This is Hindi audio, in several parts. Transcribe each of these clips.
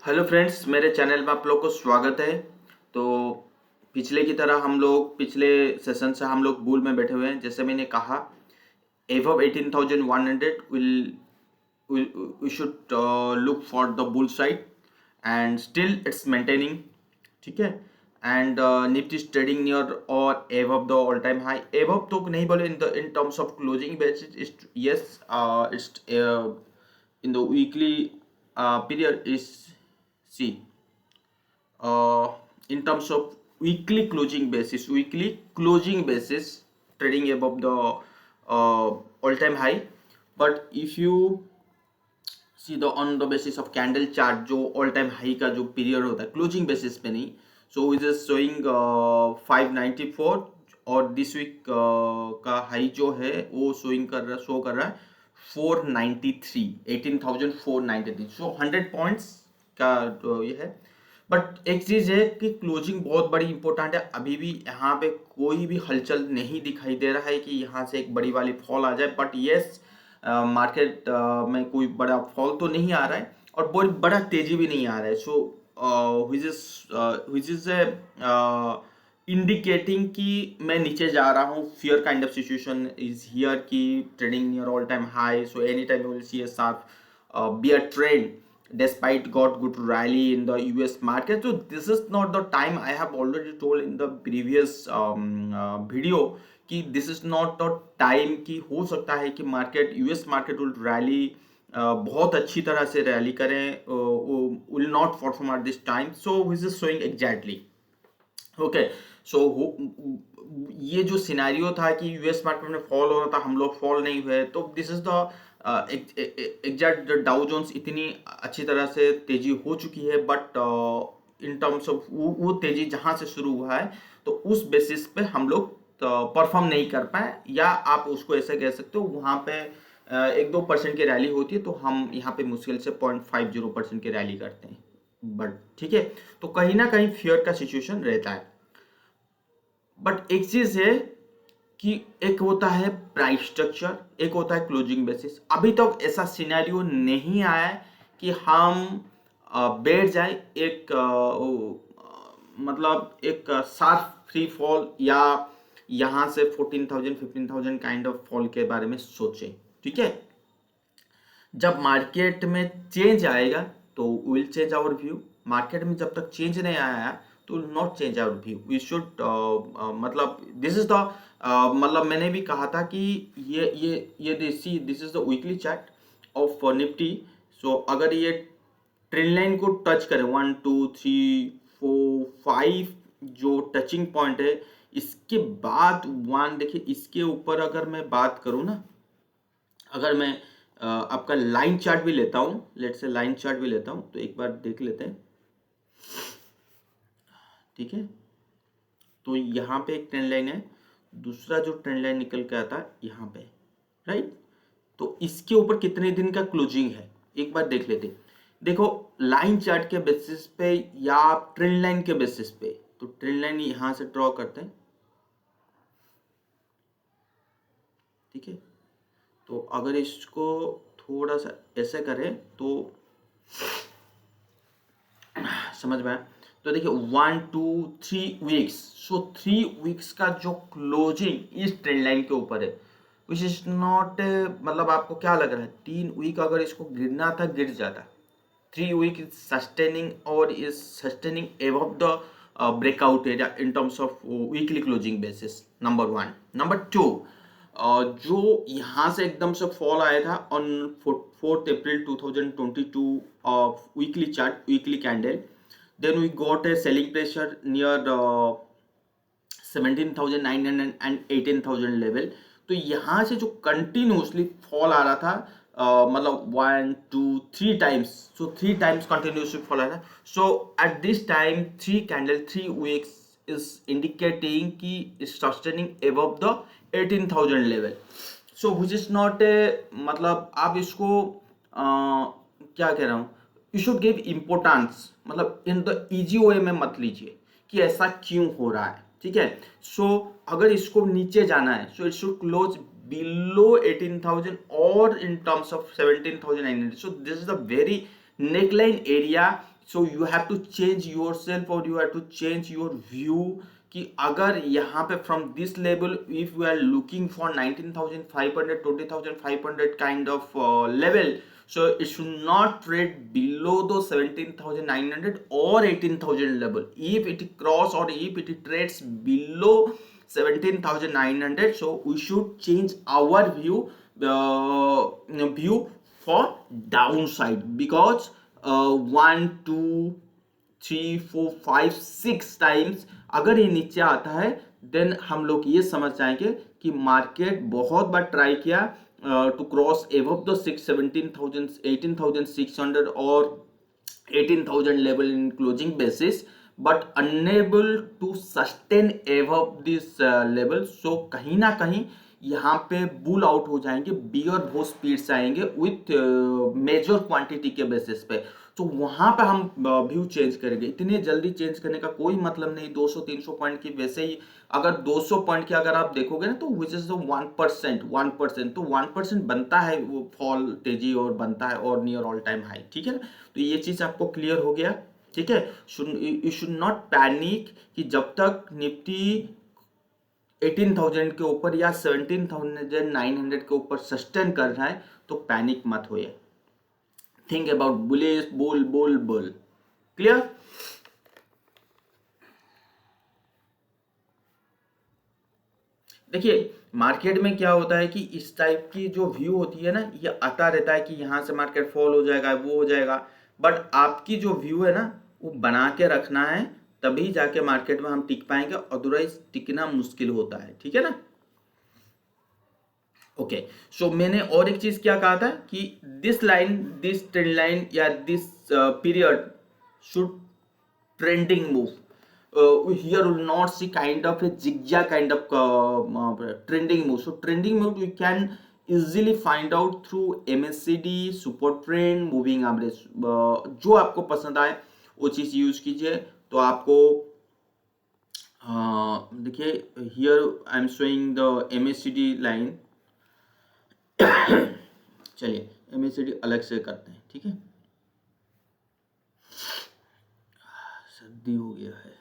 हेलो फ्रेंड्स, मेरे चैनल में आप लोग को स्वागत है। तो पिछले की तरह हम लोग पिछले सेशन से हम लोग बुल में बैठे हुए हैं। जैसे मैंने कहा, above 18,100 we should look for the bull side and still it's maintaining. ठीक है। And Nifty is trading near और above the all time high। above तो नहीं बोले, in terms of closing basis yes, it's in the weekly period is see, in terms of weekly closing basis, trading above the all-time high. But if you see the on the basis of candle chart, जो all time high का जो पीरियड होता है क्लोजिंग बेसिस पे नहीं, सो इट इज शोइंग 594 और दिस वीक का हाई जो है वो शो कर रहा है 493, 18,493। सो 100 पॉइंट्स का ये है। बट एक चीज है कि क्लोजिंग बहुत बड़ी इंपॉर्टेंट है। अभी भी यहाँ पे कोई भी हलचल नहीं दिखाई दे रहा है कि यहाँ से एक बड़ी वाली फॉल आ जाए। बट यस, मार्केट में कोई बड़ा फॉल तो नहीं आ रहा है और बहुत बड़ा तेजी भी नहीं आ रहा है। सो विच इज इंडिकेटिंग कि मैं नीचे जा रहा हूँ। Fear kind of situation is here की trading near all time high. So any time you will see a sharp bear trend despite got good rally in the US market. So this is not the time. I have already told in the previous video कि this is not the time कि हो सकता है कि market US market will rally, बहुत अच्छी तरह से रैली करें, will not perform at this time. So which is showing exactly okay. So ये जो सिनेरियो था कि यूएस मार्केट में फॉल हो रहा था, हम लोग फॉल नहीं हुए, तो this is the exact Dow Jones इतनी अच्छी तरह से तेजी हो चुकी है। बट इन टर्म्स ऑफ वो तेजी जहां से शुरू हुआ है तो उस बेसिस पे हम लोग परफॉर्म नहीं कर पाए, या आप उसको ऐसे कह सकते हो वहां पे 1-2% की रैली होती है तो हम यहाँ पे मुश्किल से 0.50% की रैली करते हैं। बट ठीक है, तो कहीं ना कहीं फियर का सिचुएशन रहता है। बट एक चीज है कि एक होता है प्राइस स्ट्रक्चर, एक होता है क्लोजिंग बेसिस। अभी तक ऐसा सिनेरियो नहीं आया है कि हम बैठ जाए एक मतलब एक शार्प फ्री फॉल या यहां से 14,000 15,000 काइंड ऑफ फॉल के बारे में सोचें। ठीक है, जब मार्केट में चेंज आएगा तो will change our view. Market में जब तक चेंज नहीं आया है तो not change our view. We should मतलब दिस इज द मतलब मैंने भी कहा था कि ये this is the weekly chart of Nifty. So अगर ये ट्रेंड लाइन को टच करे 1 2 3 4 5 जो टचिंग पॉइंट है, इसके बाद वन देखिए, इसके ऊपर अगर मैं बात करूं ना, अगर मैं आपका लाइन चार्ट भी लेता हूं, लेट से लाइन चार्ट भी लेता हूं, तो एक बार देख लेते हैं। ठीक है, तो यहाँ पे एक ट्रेंड लाइन है, दूसरा जो ट्रेंड लाइन निकल के आता है यहाँ पे, राइट। तो इसके ऊपर कितने दिन का क्लोजिंग है एक बार देख लेते हैं। देखो, लाइन चार्ट के बेसिस पे या ट्रेंड लाइन के बेसिस पे, तो ट्रेंड लाइन यहां से ड्रॉ करते हैं। ठीक है, तो अगर इसको थोड़ा सा ऐसे करें तो समझ में आए। तो देखिए 1 2 3 वीक्स, सो 3 वीक्स का जो क्लोजिंग इस ट्रेंड लाइन के ऊपर है, विच इज नॉट, मतलब आपको क्या लग रहा है 3 वीक अगर इसको गिरना था गिर जाता। 3 वीक इज सस्टेनिंग और is sustaining above the breakout area in terms of weekly closing basis, number 1। Number 2, जो यहाँ से एकदम से फॉल आया था on 4th April 2022 of weekly chart, weekly candle, then we got a selling pressure near 17,900 and 18,000 level. तो यहाँ से जो कंटिन्यूसली फॉल आ रहा था, मतलब 1 2 3 times, so 3 times continuously fall आ रहा था। So at this time 3 candle 3 weeks is indicating कि is sustaining above the 18,000 level. So which is not a, मतलब आप इसको क्या कह रहा हूँ, यू शुड गिव इम्पोर्टेंस, मतलब इन द इजी वे में मत लीजिए कि ऐसा क्यों हो रहा है। ठीक है, सो अगर इसको नीचे जाना है so it should close below 18,000 or in terms of 17,900. So this is the very neckline area so you have to change your self और you have to change your view कि अगर यहाँ पे from this level if we are looking for 19,500 20,500 kind of level, so it should not trade below the 17,900 or 18,000 level. If it cross or if it trades below 17,900, so we should change our view for downside, because 1 2 3 4 5 6 times अगर ये नीचे आता है देन हम लोग ये समझ जाएंगे कि मार्केट बहुत बार ट्राई किया टू क्रॉस एबव द 17,000 18,600 और 18,000 level in closing basis, but unable to sustain above this level. So कहीं ना कहीं यहाँ पे बुल आउट हो जाएंगे, बियर बहुत स्पीड से आएंगे विथ मेजर क्वांटिटी के बेसिस पे, तो वहां पे हम व्यू चेंज करेंगे। इतने जल्दी चेंज करने का कोई मतलब नहीं। 200-300 पॉइंट की वैसे ही अगर 200 पॉइंट की अगर आप देखोगे ना तो विच इज 1%, तो 1% बनता है वो फॉल तेजी और बनता है और नियर ऑल टाइम हाई, ठीक है ना। तो ये चीज आपको क्लियर हो गया, ठीक है। यू शुड नॉट पैनिक कि जब तक निफ्टी 18,000 के ऊपर या 17,900 के ऊपर सस्टेन कर रहा है तो पैनिक मत होइए। Think about bullish bull bull bull, clear. देखिए मार्केट में क्या होता है कि इस टाइप की जो व्यू होती है ना, ये आता रहता है कि यहाँ से मार्केट फॉल हो जाएगा, वो हो जाएगा, बट आपकी जो व्यू है ना वो बना के रखना है, तभी जाके मार्केट में हम टिक पाएंगे, अदरवाइज टिकना मुश्किल होता है, ठीक है ना। ओके सो मैंने और एक चीज क्या कहा था कि this line, this trend line या this period should trending move. Here will not see kind of a zigzag kind of trending move. So trending move we can easily find out through MACD, super trend, moving average. जो आपको पसंद आए वो चीज यूज कीजिए। तो आपको देखिए here I am showing the MACD line। चलिए MACD अलग से करते हैं, ठीक है। सर्दी हो गया है।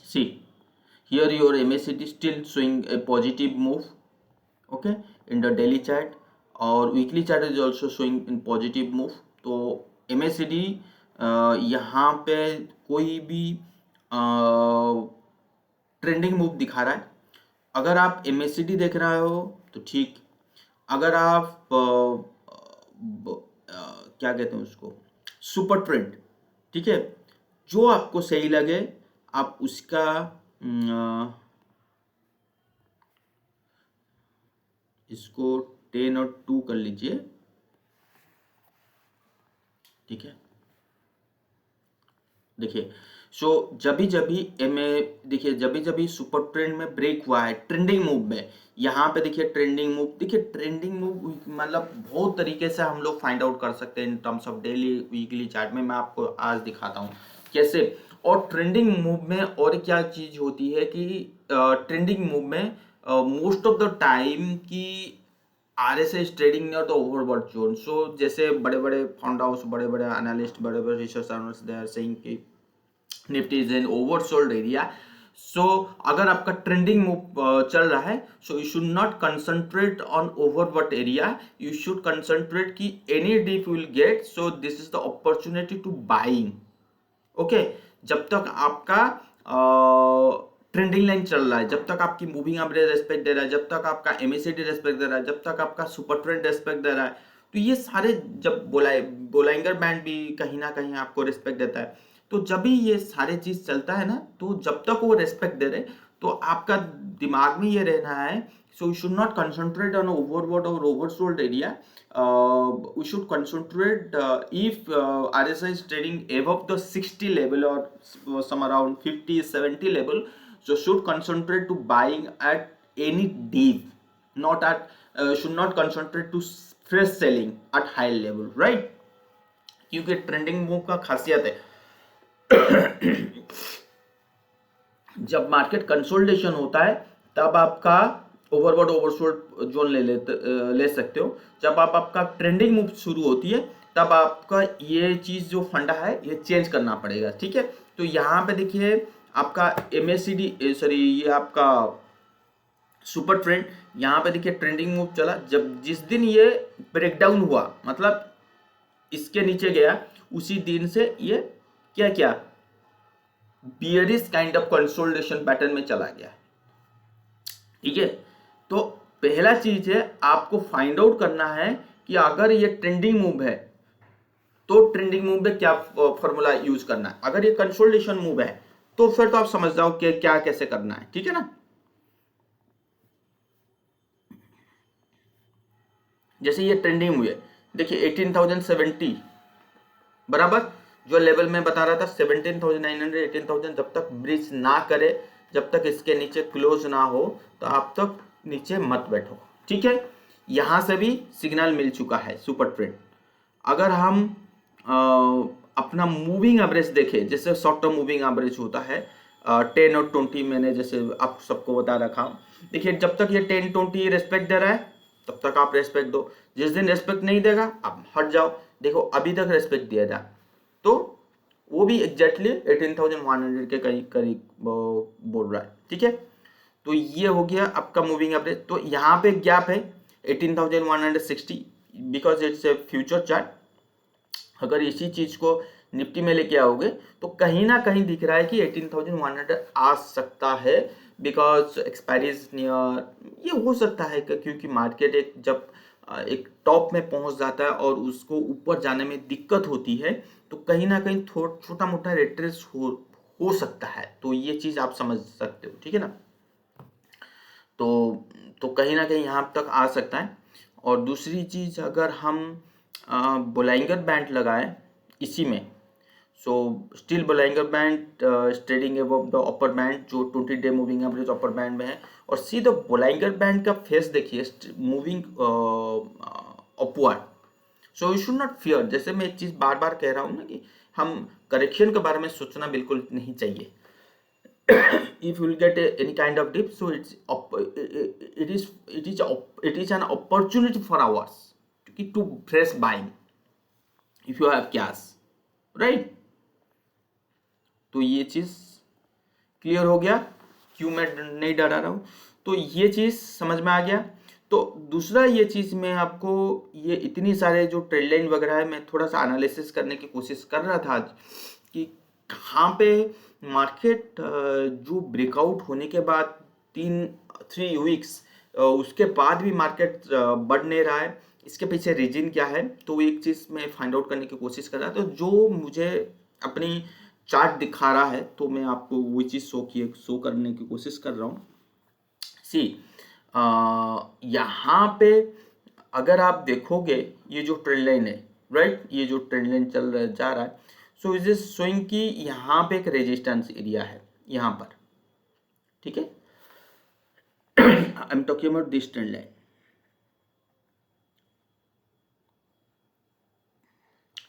See here your MACD still showing a positive move, okay, in the daily chart, और weekly chart is also showing in positive move। तो MACD यहाँ पे कोई भी ट्रेंडिंग मूव दिखा रहा है। अगर आप MACD देख रहे हो तो ठीक, अगर आप क्या कहते हैं उसको, सुपर ट्रेंड, ठीक है, जो आपको सही लगे आप उसका इसको 10 और 2 कर लीजिए, ठीक है। देखिए सो जभी देखिए जभी सुपर ट्रेंड में ब्रेक हुआ है ट्रेंडिंग मूव में, यहाँ पे देखिए ट्रेंडिंग मूव, देखिए ट्रेंडिंग मूव मतलब बहुत तरीके से हम लोग फाइंड आउट कर सकते हैं in terms of daily weekly chart में। मैं आपको आज दिखाता हूँ कैसे। और ट्रेंडिंग मूव में और क्या चीज होती है कि ट्रेंडिंग मूव में मोस्ट ऑफ द टाइम की RSI is trading near the overbought zone। So जैसे बड़े बड़े फंड हाउस, बड़े बड़े एनालिस्ट, बड़े बड़े research analyst they are saying कि Nifty is in oversold area. So अगर आपका ट्रेंडिंग मूव चल रहा है so you should not concentrate on overbought area, you should concentrate कि any dip will get, so this is the opportunity to buying, okay. जब तक आपका ट्रेंडिंग लाइन चल रहा है, जब तक आपकी मूविंग एवरेज रेस्पेक्ट दे रहा है, जब तक आपका MACD रेस्पेक्ट दे रहा है, जब तक आपका सुपर ट्रेंड रेस्पेक्ट दे रहा है, तो ये सारे जब बोलाइंगर बैंड भी कहीं ना कहीं आपको रेस्पेक्ट देता है, तो जब भी ये सारे चीज चलता है ना, तो जब तक वो रेस्पेक्ट दे रहे तो आपका दिमाग में ये रहना है, so you should not concentrate on overbought और oversold area, we should concentrate if RSI is trading above the 60 level or some around 50-70 level, so should concentrate to buying at any deep, not at should not concentrate to fresh selling at high level, right। क्योंकि ट्रेंडिंग मूव का खासियत है जब मार्केट कंसोलिडेशन होता है तब आपका ओवरबॉट ओवरसोल्ड जोन ले सकते हो। जब आपका ट्रेंडिंग मूव शुरू होती है तब आपका ये चीज जो फंडा है ये चेंज करना पड़ेगा, ठीक है। तो यहाँ पे देखिए आपका MACD सॉरी ये आपका सुपर ट्रेंड, यहाँ पे देखिए ट्रेंडिंग मूव चला, जब जिस दिन ये ब्रेकडाउन हुआ मतलब इसके नीचे गया उसी दिन से ये क्या क्या bearish kind of consolidation pattern में चला गया, ठीक है। तो पहला चीज है आपको फाइंड आउट करना है कि अगर ये ट्रेंडिंग मूव है तो ट्रेंडिंग मूव में क्या फॉर्मूला यूज करना है। अगर ये कंसोलिडेशन मूव है तो फिर तो आप समझ जाओ कि क्या कैसे करना है, ठीक है ना। जैसे ये ट्रेंडिंग हुई है देखिए 18,070 बराबर, जो लेवल में बता रहा था 17,900 18,000, जब तक ब्रिज ना करे, जब तक इसके नीचे क्लोज ना हो तो आप तक नीचे मत बैठो, ठीक है। यहां से भी सिग्नल मिल चुका है सुपर ट्रेंड। अगर हम अपना मूविंग एवरेज देखें, जैसे शॉर्ट टर्म मूविंग एवरेज होता है 10 और 20, मैंने जैसे आप सबको बता रखा हूं। देखिए जब तक ये 10-20 रेस्पेक्ट दे रहा है तब तक आप रेस्पेक्ट दो, जिस दिन रेस्पेक्ट नहीं देगा आप हट जाओ। देखो अभी तक रेस्पेक्ट दिया था तो वो भी एग्जैक्टली 18,100 के करीब करीब बोल रहा है, ठीक है। तो ये हो गया आपका मूविंग एवरेज। तो यहाँ पे गैप है 18,160 because it's a future chart. अगर इसी चीज को निफ्टी में लेके आओगे तो कहीं ना कहीं दिख रहा है कि 18,100 आ सकता है, बिकॉज एक्सपायरी इज नियर। ये हो सकता है क्योंकि मार्केट एक टॉप में पहुंच जाता है और उसको ऊपर जाने में दिक्कत होती है तो कहीं ना कहीं छोटा मोटा रिट्रेस हो सकता है। तो ये चीज आप समझ सकते हो, ठीक है ना। तो कहीं ना कहीं यहाँ तक आ सकता है। और दूसरी चीज अगर हम बोलाइंगर बैंड लगाएं इसी में, so still Bollinger band trading above the upper band जो 20 day moving average upper band में है, और सी द बोलाइंगर बैंड का फेस देखिए moving upward. So you should not fear. जैसे मैं एक चीज बार बार कह रहा हूँ ना कि हम करेक्शन के बारे में सोचना बिल्कुल नहीं चाहिए। if you will get any kind of dip, so it is an opportunity for ours to fresh buying if you have cash, right। तो ये चीज क्लियर हो गया, क्यों मैं नहीं डरा रहा हूँ, तो ये चीज समझ में आ गया। तो दूसरा ये चीज मैं आपको ये इतनी सारे जो ट्रेंड लाइन वगैरह है मैं थोड़ा सा एनालिसिस करने की कोशिश कर रहा था आज कि कहाँ पे मार्केट जो ब्रेकआउट होने के बाद 3 वीक्स उसके बाद भी मार्केट बढ़ नहीं रहा है, इसके पीछे रीजन क्या है। तो एक चीज मैं फाइंड आउट करने की कोशिश कर रहा था, तो जो मुझे अपनी चार्ट दिखा रहा है तो मैं आपको वही चीज शो करने की कोशिश कर रहा हूँ। सी यहाँ पे अगर आप देखोगे ये जो ट्रेंड लाइन है, राइट, ये जो ट्रेंड लाइन चल रहा जा रहा है, सो इज शोइंग कि यहाँ पे एक रेजिस्टेंस एरिया है यहाँ पर, ठीक है। I am talking about this trend line,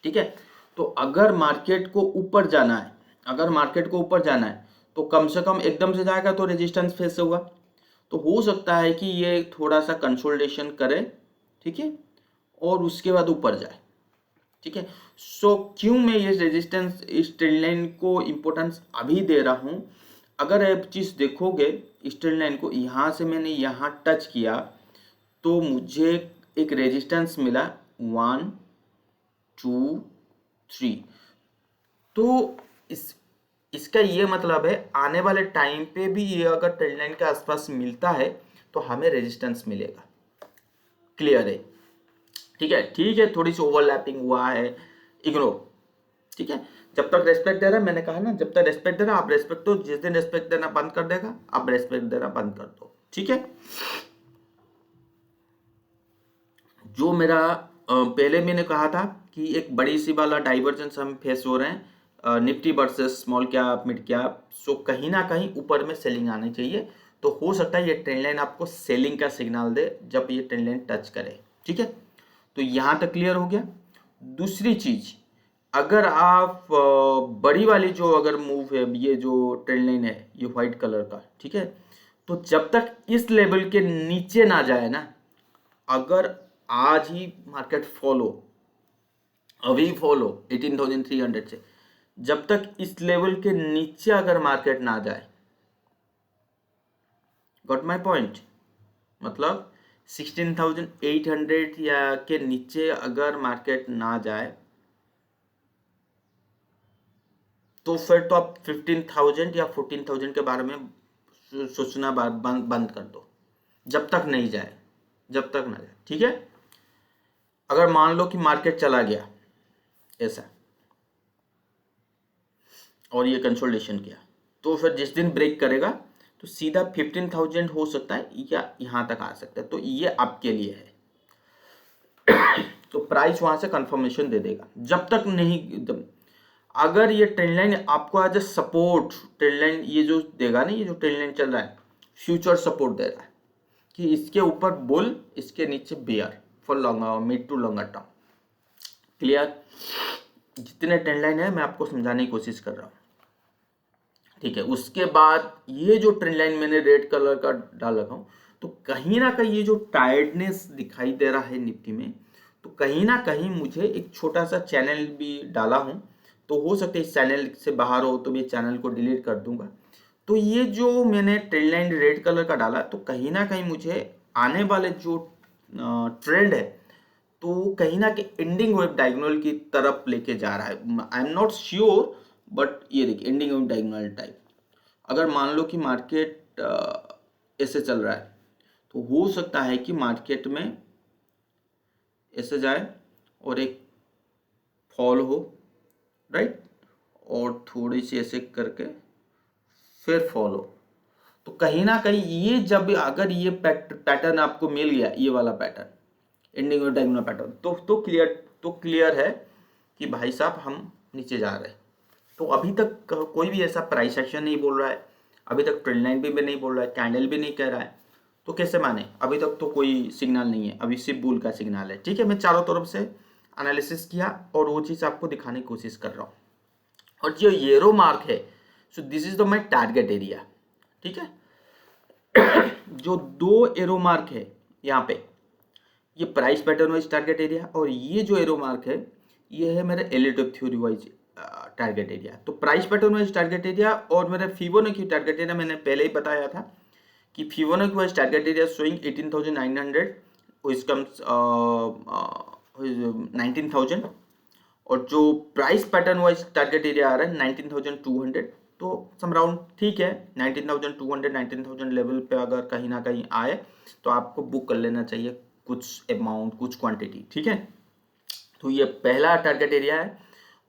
ठीक है। तो अगर मार्केट को ऊपर जाना है, अगर मार्केट को ऊपर जाना है तो कम से कम एकदम से जाएगा तो रेजिस्टेंस फेस होगा, तो हो सकता है कि ये थोड़ा सा कंसोलिडेशन करे, ठीक है, और उसके बाद ऊपर जाए, ठीक है। सो क्यों मैं ये रेजिस्टेंस इस ट्रेंड लाइन को इंपॉर्टेंस अभी दे रहा हूं, अगर आप चीज देखोगे इस ट्रेंड लाइन को, यहां से मैंने यहां टच किया तो मुझे एक रेजिस्टेंस मिला 1 2 3। तो इसका ये मतलब है आने वाले टाइम पे भी ये अगर ट्रेंड लाइन के आसपास मिलता है तो हमें रेजिस्टेंस मिलेगा, क्लियर है, ठीक है। ठीक है, थोड़ी सी ओवरलैपिंग हुआ है, इग्नोर, ठीक है। जब तक रेस्पेक्ट दे रहा है, मैंने कहा ना जब तक रेस्पेक्ट दे रहा आप रेस्पेक्ट दो, जिस दिन रेस्पेक्ट देना बंद कर देगा आप रेस्पेक्ट देना बंद कर दो, ठीक है। जो मेरा पहले मैंने कहा था कि एक बड़ी सी वाला डाइवर्जेंस हम फेस हो रहे हैं Nifty versus small cap mid cap, so कहीं ना कहीं ऊपर में सेलिंग आनी चाहिए। तो हो सकता है ये ट्रेंड लाइन आपको सेलिंग का सिग्नल दे जब ये ट्रेंड लाइन टच करे, ठीक है। तो यहां तक क्लियर हो गया। दूसरी चीज, अगर आप बड़ी वाली जो अगर मूव है, ये जो ट्रेंड लाइन है ये व्हाइट कलर का, ठीक है, तो जब तक इस लेवल के नीचे ना जाए ना, अगर आज ही मार्केट फॉलो, अभी फॉलो 18,300 से, जब तक इस लेवल के नीचे अगर मार्केट ना जाए, गॉट माय पॉइंट, मतलब 16,800 या के नीचे अगर मार्केट ना जाए, तो फिर तो आप 15,000 या 14,000 के बारे में सोचना बंद कर दो, जब तक नहीं जाए, जब तक ना जाए, ठीक है। अगर मान लो कि मार्केट चला गया ऐसा और ये कंसोलिडेशन किया, तो फिर जिस दिन ब्रेक करेगा तो सीधा 15,000 हो सकता है या यहाँ तक आ सकता है, तो ये आपके लिए है। तो प्राइस वहां से कंफर्मेशन दे देगा, जब तक नहीं, अगर ये ट्रेंड लाइन आपको as a support, trend line ये जो देगा ना, ये जो ट्रेंड लाइन चल रहा है फ्यूचर सपोर्ट दे रहा है कि इसके ऊपर बुल, इसके नीचे bear for longer, mid to longer term. Clear? जितने ट्रेंड लाइन है मैं आपको समझाने की कोशिश कर रहा हूँ, ठीक है। उसके बाद ये जो ट्रेंड लाइन मैंने रेड कलर का डाल रखा हूँ, तो कहीं ना कहीं ये जो टायर्डनेस दिखाई दे रहा है निफ्टी में, तो कहीं ना कहीं मुझे एक छोटा सा चैनल भी डाला हूँ, तो हो सकता है इस चैनल से बाहर हो तो मैं चैनल को डिलीट कर दूंगा। तो ये जो मैंने ट्रेंड लाइन रेड कलर का डाला, तो कहीं ना कहीं मुझे आने वाले जो ट्रेंड है, तो कहीं ना कहीं एंडिंग वेव डायगोनल की तरफ लेके जा रहा है। I am not sure, but ये देखिए एंडिंग वेव डायगोनल टाइप। अगर मान लो कि मार्केट ऐसे चल रहा है, तो हो सकता है कि मार्केट में ऐसे जाए और एक फॉल हो, राइट, और थोड़ी सी ऐसे करके फिर फॉल हो। तो कहीं ना कहीं ये जब अगर ये पैटर्न आपको मिल गया, ये वाला pattern, ending wave diagonal pattern, तो क्लियर है कि भाई साहब हम नीचे जा रहे हैं। तो अभी तक कोई भी ऐसा प्राइस एक्शन नहीं बोल रहा है, अभी तक ट्रेंड लाइन भी नहीं बोल रहा है, कैंडल भी नहीं कह रहा है, तो कैसे माने? अभी तक तो कोई सिग्नल नहीं है, अभी सिर्फ बुल का सिग्नल है, ठीक है। मैं चारों तरफ से एनालिसिस किया और वो चीज़ आपको दिखाने की कोशिश कर रहा हूँ। और जो येरो मार्क है, सो this is the my target area, ठीक है। जो दो एरो मार्क है यहाँ पे, ये price pattern wise target area, और ये जो एरो मार्क है ये है मेरा एलिटिव थ्योरी वाइज टारगेट एरिया। तो price pattern wise target area और मेरा फिबोनाची टारगेट एरिया मैंने पहले ही बताया था कि Fibonacci wise target area showing 18,900 which comes 19,000, और जो price pattern wise target area आ रहा है 19,200। तो सम राउंड ठीक है, 19,200 19,000 लेवल पे अगर कहीं ना कहीं आए तो आपको बुक कर लेना चाहिए कुछ अमाउंट, कुछ क्वांटिटी, ठीक है। तो ये पहला टारगेट एरिया है।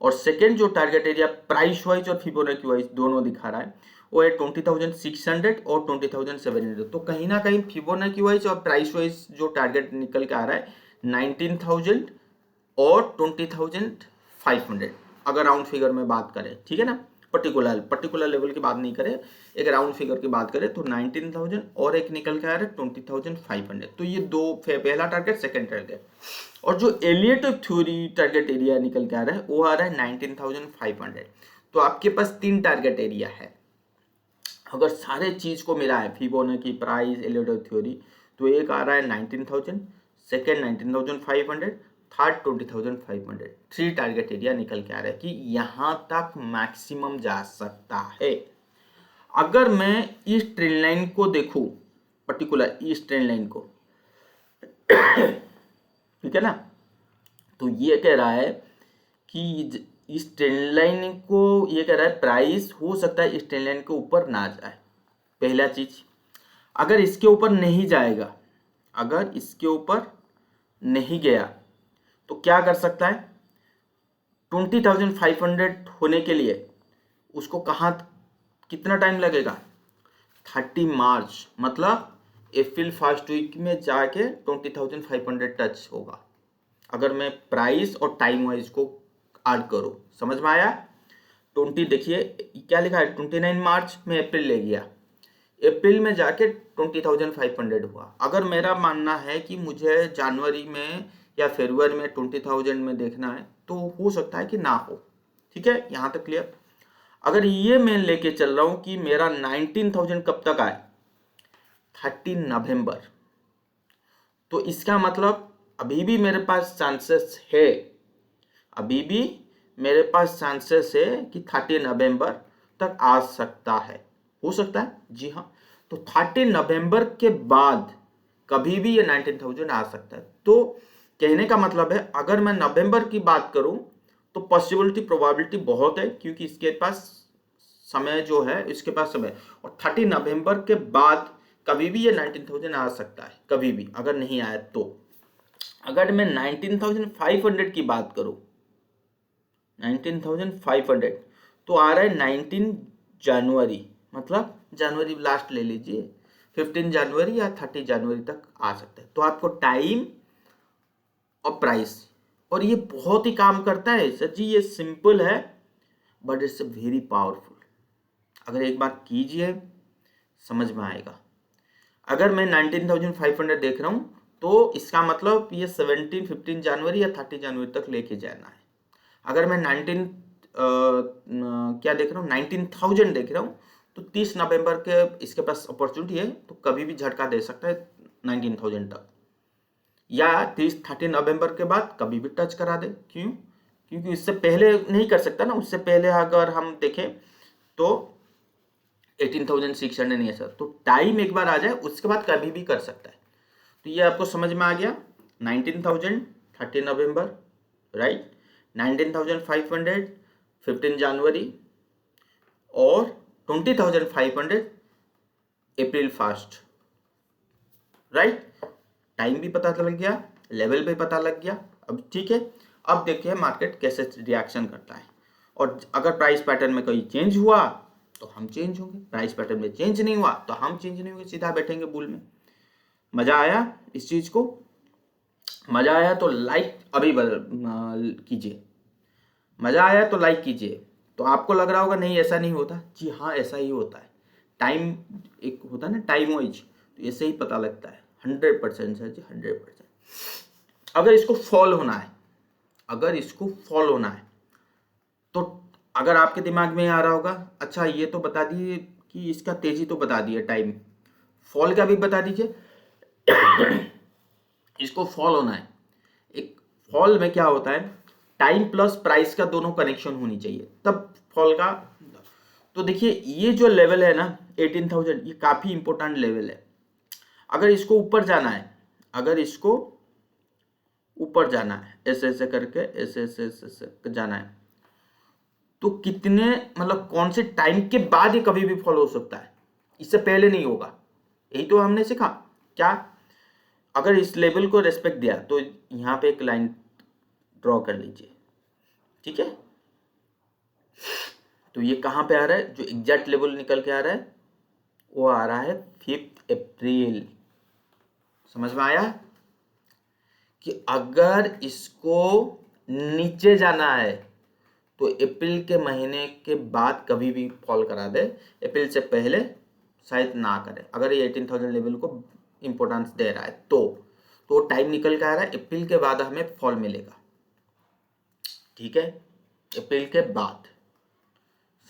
और सेकेंड जो टारगेट एरिया प्राइस वाइज और फिबोनाची वाइज दोनों दिखा रहा है, वो है 20,600 और 20,700। तो कहीं ना कहीं फिबोनाची वाइज और प्राइस वाइज जो टारगेट निकल के आ रहा है 19,000 और 20,500, अगर राउंड फिगर में बात करें, ठीक है ना। पर्टिकुलर लेवल की बात नहीं करें, एक राउंड फिगर की बात करें तो 19,000 और एक निकल के आ रहा है 20,500। तो ये दो, पहला टारगेट, सेकंड टारगेट। और जो एलियट थ्योरी टारगेट एरिया निकल के आ रहा है वो आ रहा है 19,500। तो आपके पास तीन टारगेट एरिया है अगर सारे चीज को मिला है, फिबोनाची, प्राइस, एलियट थ्योरी। तो एक आ रहा है 19,000, second 19,500, third 20,500। Three target area निकल के आ रहा है कि यहां तक मैक्सिमम जा सकता है। अगर मैं इस ट्रेंड लाइन को देखूं, पर्टिकुलर इस ट्रेंड लाइन को, ठीक है ना, तो ये कह रहा है कि इस ट्रेंड लाइन को, ये कह रहा है प्राइस हो सकता है इस ट्रेंड लाइन के ऊपर ना जाए। पहला चीज, अगर इसके ऊपर नहीं जाएगा, अगर इसके ऊपर नहीं गया तो क्या कर सकता है? 20,500 होने के लिए उसको कहाँ, कितना टाइम लगेगा? 30 मार्च, मतलब अप्रैल फर्स्ट वीक में जाके 20,500 टच होगा, अगर मैं प्राइस और टाइम वाइज को ऐड करूं। समझ में आया? 20, देखिए क्या लिखा है, 29 मार्च में अप्रैल ले गया, अप्रैल में जाके 20,500 हुआ। अगर मेरा मानना है कि मुझे जनवरी में या फरवरी में 20,000 में देखना है, तो हो सकता है कि ना हो, ठीक है, यहां तक क्लियर। अगर ये मैं लेके चल रहा हूं कि मेरा 19,000 कब तक आए, 30 नवंबर, तो इसका मतलब अभी भी मेरे पास चांसेस है, अभी भी मेरे पास चांसेस है कि 30 नवंबर तक आ सकता है, हो सकता है, जी हाँ। तो 30 नवंबर के बाद कभी भी ये 19,000 आ सकता है। तो कहने का मतलब है अगर मैं नवंबर की बात करूं तो पॉसिबिलिटी प्रोबेबिलिटी बहुत है, क्योंकि इसके पास समय जो है, इसके पास समय, और 30 नवंबर के बाद कभी भी ये 19,000 आ सकता है, कभी भी अगर नहीं आया तो। अगर मैं 19,500 की बात करूं, 19,500 तो आ रहा है 19 जनवरी, मतलब जनवरी लास्ट ले लीजिए, 15 जनवरी या 30 जनवरी तक आ सकता है। तो आपको टाइम और प्राइस, और ये बहुत ही काम करता है सर जी, ये सिंपल है बट इट्स वेरी पावरफुल। अगर एक बार कीजिए समझ में आएगा। अगर मैं 19,500 देख रहा हूं तो इसका मतलब ये 15 जनवरी या 30 जनवरी तक लेके जाना है। अगर मैं 19 क्या देख रहा हूँ, 19,000 देख रहा हूँ, तो 30 नवंबर के इसके पास अपॉर्चुनिटी है, तो कभी भी झटका दे सकता है 19,000 तक, या 30 नवंबर के बाद कभी भी टच करा दे। क्यों? क्योंकि इससे पहले नहीं कर सकता ना, उससे पहले अगर हम देखें तो 18,600 नहीं है सर, तो टाइम एक बार आ जाए उसके बाद कभी भी कर सकता है। तो ये आपको समझ में आ गया, 19,000 30 नवंबर, राइट, 19,500 15 जनवरी, और 20,500 April 1, राइट। टाइम भी पता लग गया, लेवल भी पता लग गया। अब ठीक है, अब देखिए मार्केट कैसे रिएक्शन करता है, और अगर प्राइस पैटर्न में कोई चेंज हुआ तो हम चेंज होंगे, प्राइस पैटर्न में चेंज नहीं हुआ तो हम चेंज नहीं होंगे, सीधा बैठेंगे बुल में। मजा आया इस चीज को? मजा आया तो लाइक अभी कीजिए, मजा आया तो लाइक कीजिए। तो आपको लग रहा होगा नहीं ऐसा नहीं होता, जी हाँ ऐसा ही होता है। टाइम एक होता है ना, टाइम वाइज, तो ऐसे ही पता लगता है। 100% सर जी, 100%। अगर इसको फॉल होना है, अगर इसको फॉल होना है तो अगर आपके दिमाग में आ रहा होगा अच्छा ये तो बता दिए कि इसका तेजी तो बता दिए, टाइम फॉल का भी बता दीजिए। इसको फॉल होना है, एक फॉल में क्या होता है, टाइम प्लस प्राइस का दोनों कनेक्शन होनी चाहिए तब फॉल का। तो देखिए ये जो लेवल है ना 18,000, ये काफी इंपॉर्टेंट लेवल है। अगर इसको ऊपर जाना है, अगर इसको ऊपर जाना है, ऐसे ऐसे करके ऐसे ऐसे ऐसे जाना है, तो कितने मतलब कौन से टाइम के बाद ये कभी भी फॉलो हो सकता है, इससे पहले नहीं होगा। यही तो हमने सीखा क्या, अगर इस लेवल को रेस्पेक्ट दिया तो यहां पे एक लाइन ड्रॉ कर लीजिए, ठीक है। तो ये कहां पे आ रहा है, जो एग्जैक्ट लेवल निकल के आ रहा है वो आ रहा है 5 अप्रैल। समझ में आया कि अगर इसको नीचे जाना है तो अप्रैल के महीने के बाद कभी भी फॉल करा दे, अप्रैल से पहले शायद ना करे। अगर ये 18,000 लेवल को इंपॉर्टेंस दे रहा है तो टाइम निकल के आ रहा है, अप्रैल के बाद हमें फॉल मिलेगा, ठीक है, अप्रैल के बाद।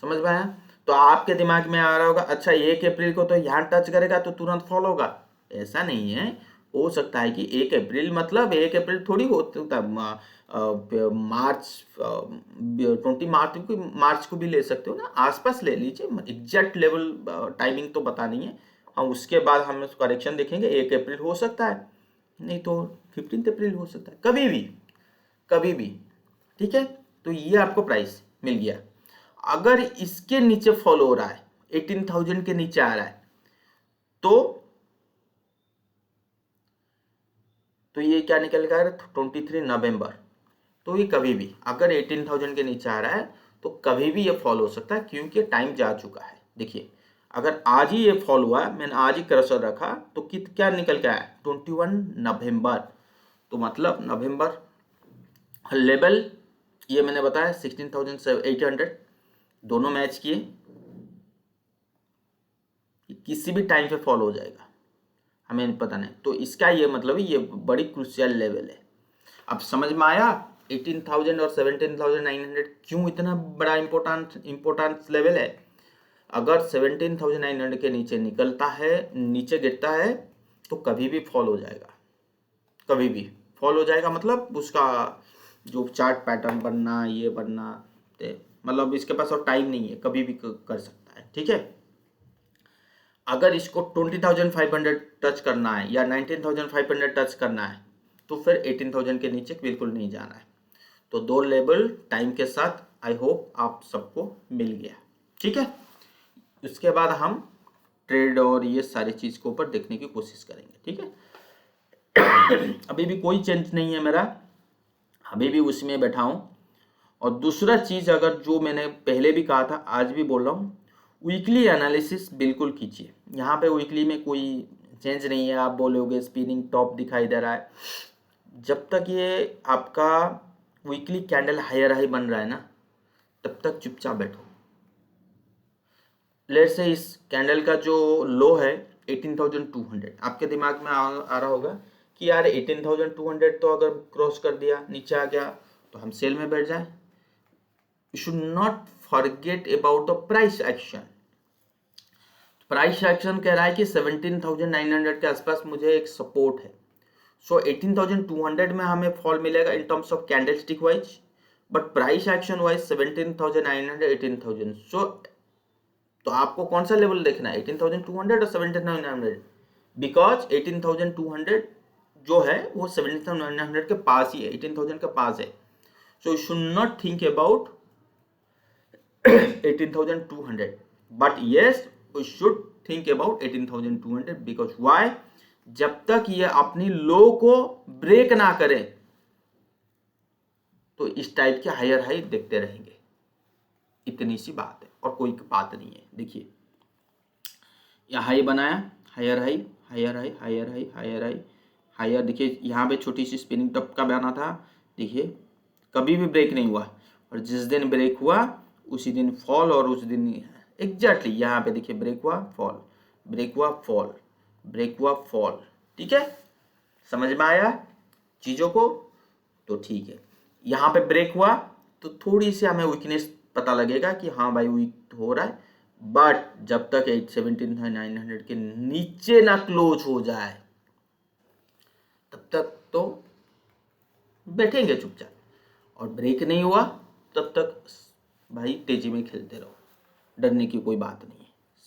समझ में आया? तो आपके दिमाग में आ रहा होगा अच्छा 1 अप्रैल को तो यहाँ टच करेगा तो तुरंत फॉल होगा, ऐसा नहीं है। हो सकता है कि 1 अप्रैल मतलब 1 अप्रैल थोड़ी होता, मार्च 20 मार्च को भी ले सकते हो ना, आसपास ले लीजिए, एग्जैक्ट लेवल टाइमिंग तो पता नहीं है। हम उसके बाद हम करेक्शन देखेंगे, 1 अप्रैल हो सकता है, नहीं तो 15 अप्रैल हो सकता है, कभी भी कभी भी, ठीक है। तो ये आपको प्राइस मिल गया। अगर इसके नीचे फॉलो हो रहा है, 18,000 के नीचे आ रहा है, तो ये क्या निकल गया 23 नवंबर। तो ये कभी भी अगर 18,000 के नीचे आ रहा है तो कभी भी ये फॉल हो सकता है, क्योंकि टाइम जा चुका है। देखिए अगर आज ही ये फॉल हुआ, मैंने आज ही कर्सर रखा, तो क्या निकल के आया 21 नवंबर। तो मतलब नवंबर लेवल ये मैंने बताया 16,800, दोनों मैच किए, किसी भी टाइम पे फॉलो हो जाएगा, हमें पता नहीं। तो इसका ये मतलब ये बड़ी क्रूशियल लेवल है। अब समझ में आया 18,000 और 17,900 क्यों इतना बड़ा इंपॉर्टेंस लेवल है। अगर 17,900 के नीचे निकलता है, नीचे गिरता है, तो कभी भी फॉल हो जाएगा, कभी भी फॉल हो जाएगा। मतलब उसका जो चार्ट पैटर्न बनना, ये बनना, मतलब इसके पास और टाइम नहीं है, कभी भी कर सकता है, ठीक है। अगर इसको 20,500 टच करना है या 19,500 टच करना है, तो फिर 18,000 के नीचे बिल्कुल नहीं जाना है। तो दो लेवल टाइम के साथ आई होप आप सबको मिल गया, ठीक है। उसके बाद हम ट्रेड और ये सारी चीज़ के ऊपर देखने की कोशिश करेंगे, ठीक है। अभी भी कोई चेंज नहीं है मेरा, अभी भी उसी में बैठा हूँ। और दूसरा चीज़, अगर जो मैंने पहले भी कहा था, आज भी बोल रहा हूँ, वीकली एनालिसिस बिल्कुल कीजिए। यहाँ पे वीकली में कोई चेंज नहीं है। आप बोलोगे स्पिनिंग टॉप दिखाई दे रहा है, जब तक ये आपका वीकली कैंडल हायर हाई बन रहा है ना, तब तक चुपचाप बैठो। लेट्स से इस कैंडल का जो लो है 18,200, आपके दिमाग में आ रहा होगा कि यार 18,200 तो अगर क्रॉस कर दिया, नीचे आ गया, तो हम सेल में बैठ जाएं। You should not forget about the price action. Price action कह रहा है कि 17,900 के आसपास मुझे एक सपोर्ट है। सो 18,200 में हमें फॉल मिलेगा in terms of candle stick wise, but price action wise 17,900, 18,000। सो तो आपको कौन सा लेवल देखना है, 18,200 और 17,900? बिकॉज 18,200 जो है वो 17,900 के पास ही है, 18,000 के पास है। So you should not think about 18,200, but yes, we should think about 18,200 because why? जब तक ये अपनी लो को ब्रेक ना करें, तो इस टाइप के हायर हाई देखते रहेंगे। इतनी सी बात है और कोई बात नहीं है। देखिए यहाँ हाई बनाया, higher high, higher high, higher high, higher high, higher. देखिए यहाँ पे छोटी सी स्पिनिंग टॉप का बना था, देखिए कभी भी ब्रेक नहीं हुआ, और जिस दिन ब्रेक हुआ उसी दिन फॉल, और उस दिन एग्जैक्टली यहाँ पे देखिए ब्रेक हुआ फॉल, ब्रेक हुआ फॉल, ब्रेक हुआ फॉल, ठीक है। समझ में आया चीज़ों को? तो ठीक है, यहाँ पे ब्रेक हुआ तो थोड़ी सी हमें वीकनेस पता लगेगा कि हाँ भाई वीक हो रहा है, बट जब तक 17,900 के नीचे ना क्लोज हो जाए, तब तक तो बैठेंगे चुपचाप, और ब्रेक नहीं हुआ तब तक भाई तेजी में खेलते रहो, डरने की कोई बात नहीं है।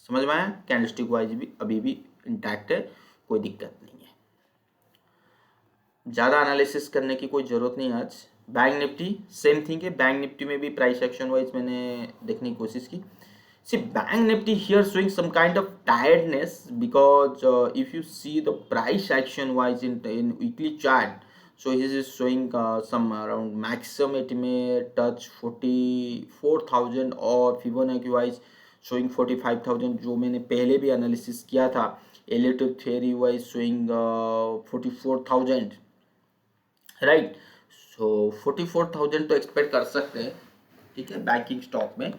समझ में आया? कैंडलस्टिक वाइज भी अभी भी इंटैक्ट है, कोई दिक्कत नहीं है, ज़्यादा एनालिसिस करने की कोई ज़रूरत नहीं। आज बैंक निफ्टी सेम थिंग है, बैंक निफ्टी में भी प्राइस एक्शन वाइज मैंने देखने की कोशिश की। See, Bank Nifty here showing some kind of tiredness because if you see the price action wise in weekly chart, so this is showing some around maximum it may touch 44,000 और Fibonacci wise showing 45,000, जो मैंने पहले भी एनालिसिस किया था। Relative theory wise showing 44,000, right. So 44,000 तो एक्सपेक्ट कर सकते हैं, ठीक है, बैंकिंग स्टॉक में।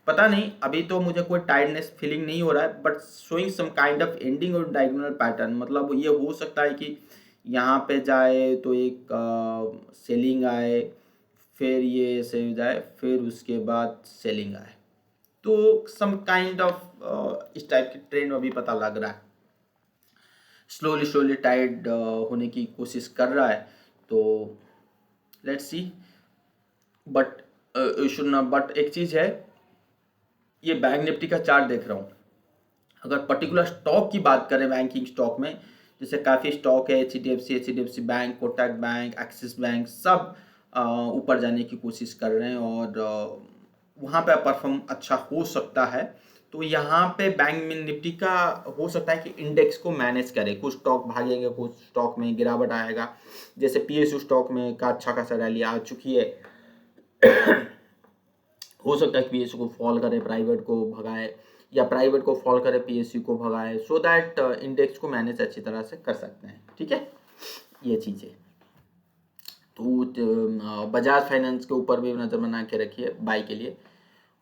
पता नहीं, अभी तो मुझे कोई टायर्डनेस फीलिंग नहीं हो रहा है, but showing some kind of ending और डायगोनल पैटर्न। मतलब ये हो सकता है कि यहाँ पे जाए तो एक सेलिंग आए, फिर ये ऐसे जाए, फिर उसके बाद सेलिंग आए, तो सम काइंड ऑफ इस टाइप की ट्रेंड अभी पता लग रहा है। स्लोली स्लोली टाइड होने की कोशिश कर रहा है, तो let's see. But should not, but एक चीज़ है, ये बैंक निफ्टी का चार्ट देख रहा हूँ, अगर पर्टिकुलर स्टॉक की बात करें बैंकिंग स्टॉक में, जैसे काफ़ी स्टॉक है, H D F C bank, Kotak bank, Axis bank, सब ऊपर जाने की कोशिश कर रहे हैं, और वहाँ पे परफॉर्म अच्छा हो सकता है। तो यहाँ पे बैंक निफ्टी का हो सकता है कि इंडेक्स को मैनेज करे, कुछ स्टॉक भागेंगे, कुछ स्टॉक में गिरावट आएगा। जैसे पीएसयू स्टॉक में का अच्छा खासा रैली आ चुकी है, हो सकता है कि पीएसयू को फॉल करे, प्राइवेट को भगाए, या प्राइवेट को फॉल करे, पीएसयू को भगाए, सो दैट इंडेक्स को मैनेज अच्छी तरह से कर सकते हैं, ठीक है, ये चीज़ें। तो बजाज फाइनेंस के ऊपर भी नज़र बना के रखिए बाई के लिए,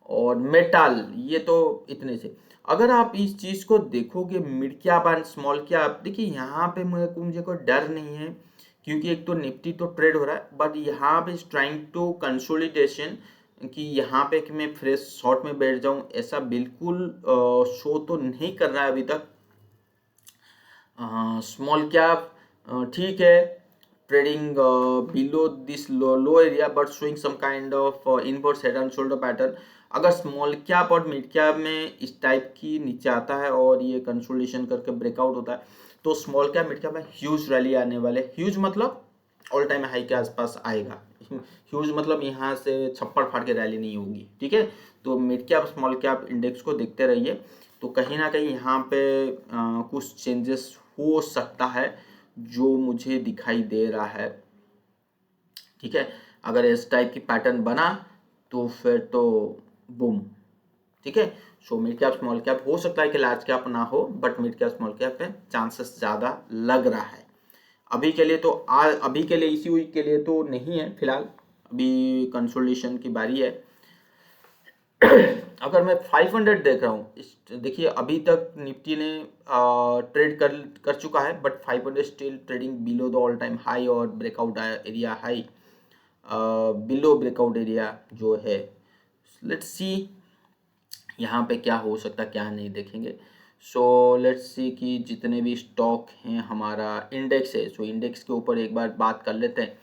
और मेटाल, ये तो इतने से। अगर आप इस चीज़ को देखोगे mid cap and small cap, देखिए यहाँ पे मुझे कोई डर नहीं है, क्योंकि एक तो निफ्टी तो ट्रेड हो रहा है, बट यहाँ पे ट्राइंग टू कंसोलिडेशन कि यहाँ पे कि मैं फ्रेश शॉर्ट में बैठ जाऊँ, ऐसा बिल्कुल शो तो नहीं कर रहा है अभी तक। स्मॉल कैप ठीक है, trading below this low area but showing some kind of inverse head and shoulder pattern. अगर स्मॉल कैप और मिड कैप में इस टाइप की नीचे आता है और ये कंसोलिडेशन करके ब्रेकआउट होता है, तो स्मॉल कैप मिड कैप में ह्यूज रैली आने वाले। ह्यूज मतलब ऑल टाइम हाई के आसपास आएगा। ह्यूज मतलब यहाँ से छप्पड़ फाड़ के रैली नहीं होगी, ठीक है। तो mid cap small cap index को देखते रहिए। तो कहीं ना कहीं यहाँ पे कुछ चेंजेस हो सकता है जो मुझे दिखाई दे रहा है, ठीक है। अगर इस टाइप की पैटर्न बना तो फिर तो बूम, ठीक है। So mid cap small cap हो सकता है कि लार्ज कैप ना हो, but mid cap small cap पे चांसेस ज़्यादा लग रहा है अभी के लिए। तो अभी के लिए इसी वीक के लिए तो नहीं है फिलहाल, अभी कंसोलिडेशन की बारी है। अगर मैं 500 देख रहा हूँ, देखिए अभी तक निफ्टी ने ट्रेड कर चुका है, but 500 still trading below the all time high और breakout area high, below breakout area जो है। लेट्स सी यहाँ पे क्या हो सकता है क्या नहीं, देखेंगे। सो लेट्स सी कि जितने भी स्टॉक हैं, हमारा इंडेक्स है, सो इंडेक्स के ऊपर एक बार बात कर लेते हैं।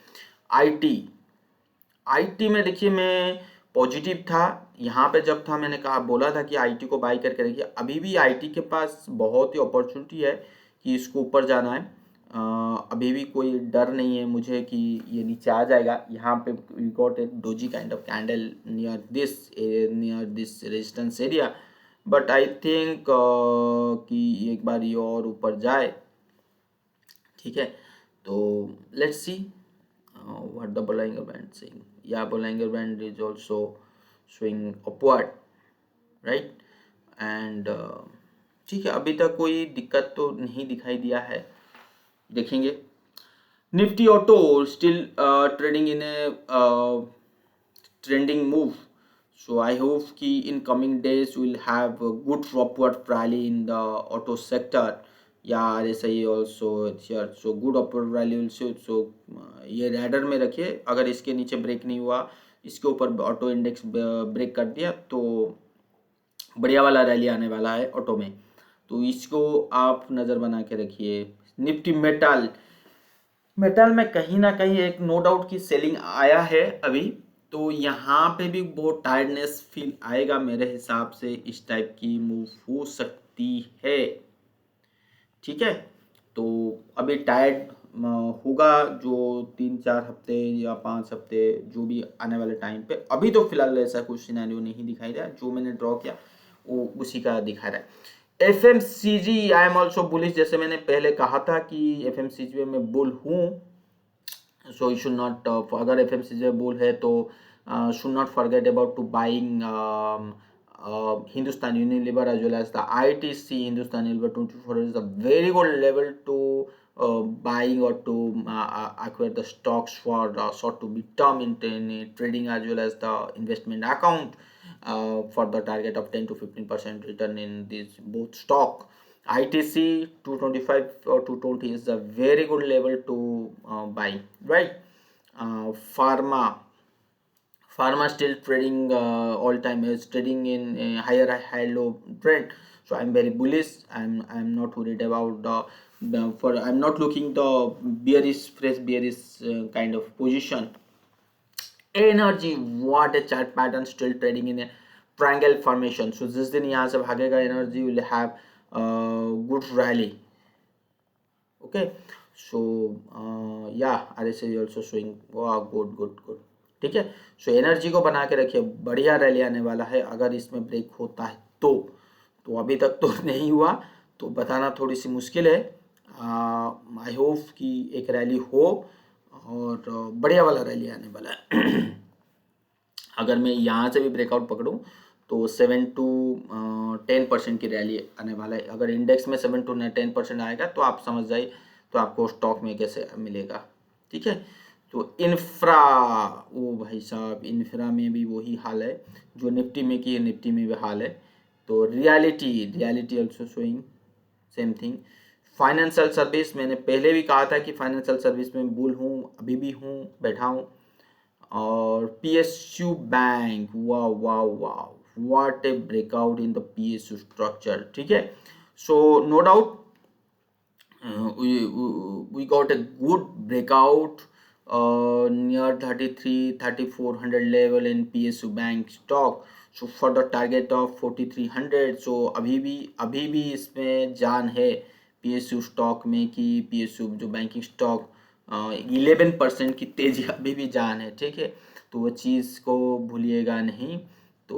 आईटी में देखिए मैं पॉजिटिव था यहाँ पे, जब था मैंने कहा बोला था कि आईटी को बाई करके रखिए। अभी भी आईटी के पास बहुत ही अपॉर्चुनिटी है कि इसको ऊपर जाना है। अभी भी कोई डर नहीं है मुझे कि ये नीचे आ जाएगा। यहाँ पे we got a doji kind of candle near this resistance area, but I think कि एक बार ये और ऊपर जाए, ठीक है। तो let's see what the Bollinger Band saying. Yeah, Bollinger Band is also swing upward, right? And ठीक है, अभी तक कोई दिक्कत तो नहीं दिखाई दिया है, देखेंगे। Nifty auto still trading in A trending move, so I hope कि in coming days we'll have a good upward rally in the auto sector. Yeah, RSI also here, so good upward rally also. So ये रैडर में रखिए, अगर इसके नीचे ब्रेक नहीं हुआ, इसके ऊपर ऑटो इंडेक्स ब्रेक कर दिया तो बढ़िया वाला रैली आने वाला है ऑटो में, तो इसको आप नज़र बना के रखिए। निफ्टी मेटल में कहीं ना कहीं एक नो डाउट की सेलिंग आया है अभी, तो यहाँ पे भी बहुत टायर्डनेस फील आएगा मेरे हिसाब से, इस टाइप की मूव हो सकती है, ठीक है। तो अभी टायर्ड होगा जो 3-4 हफ्ते या 5 हफ्ते जो भी आने वाले टाइम पे। अभी तो फिलहाल ऐसा कुछ सिनेरियो नहीं दिखाई दे रहा, जो मैंने ड्रॉ किया वो उसी का दिखा रहा है। FMCG I am also bullish, जैसे मैंने पहले कहा था कि एफएमसीजी में मैं बुल हूँ। सो यू शुड नॉट, अगर एफएमसीजी बुल है तो should not forget about to buying Hindustan Unilever as well as the ITC Hindustan Unilever 24 is a very good level to buying or to acquire the stocks for short to mid term in trading as well as the investment account for the target of 10 to 15% return in these both stock. ITC 225 or 220 is a very good level to buy, right? Pharma still trading all time is trading in a high low trend, so I'm very bullish. I'm not worried about I'm not looking the fresh bearish kind of position. Energy, what a chart pattern, still trading in a triangle formation. So जिस दिन यहाँ से भागेगा energy will have good rally. Okay, so yeah, RSI is also showing wow, good. ठीक है। सो एनर्जी को बना के रखिए, बढ़िया रैली आने वाला है अगर इसमें ब्रेक होता है तो अभी तक तो नहीं हुआ तो बताना थोड़ी सी मुश्किल है। आई होप कि एक रैली हो और बढ़िया वाला रैली आने वाला है। अगर मैं यहाँ से भी ब्रेकआउट पकड़ूँ तो 7 to 10% की रैली आने वाला है। अगर इंडेक्स में 7 to 10% आएगा तो आप समझ जाइए तो आपको स्टॉक में कैसे मिलेगा, ठीक है। तो इंफ्रा, ओ भाई साहब, इंफ्रा में भी वही हाल है जो निफ्टी में की है, निफ्टी में भी हाल है। तो reality also showing same thing. Financial service, मैंने पहले भी कहा था कि फाइनेंशियल सर्विस में बुल हूँ, अभी भी हूँ, बैठा हूँ। और PSU बैंक, वाह वाह वाह, what a breakout in the PSU structure, ठीक है। So no doubt we got a good breakout near 33-3400 level in PSU bank stock, so for the target of 4300। so अभी भी इसमें जान है PSU स्टॉक में कि PSU जो बैंकिंग स्टॉक 11% की तेजी अभी भी जान है, ठीक है। तो वो चीज़ को भूलिएगा नहीं। तो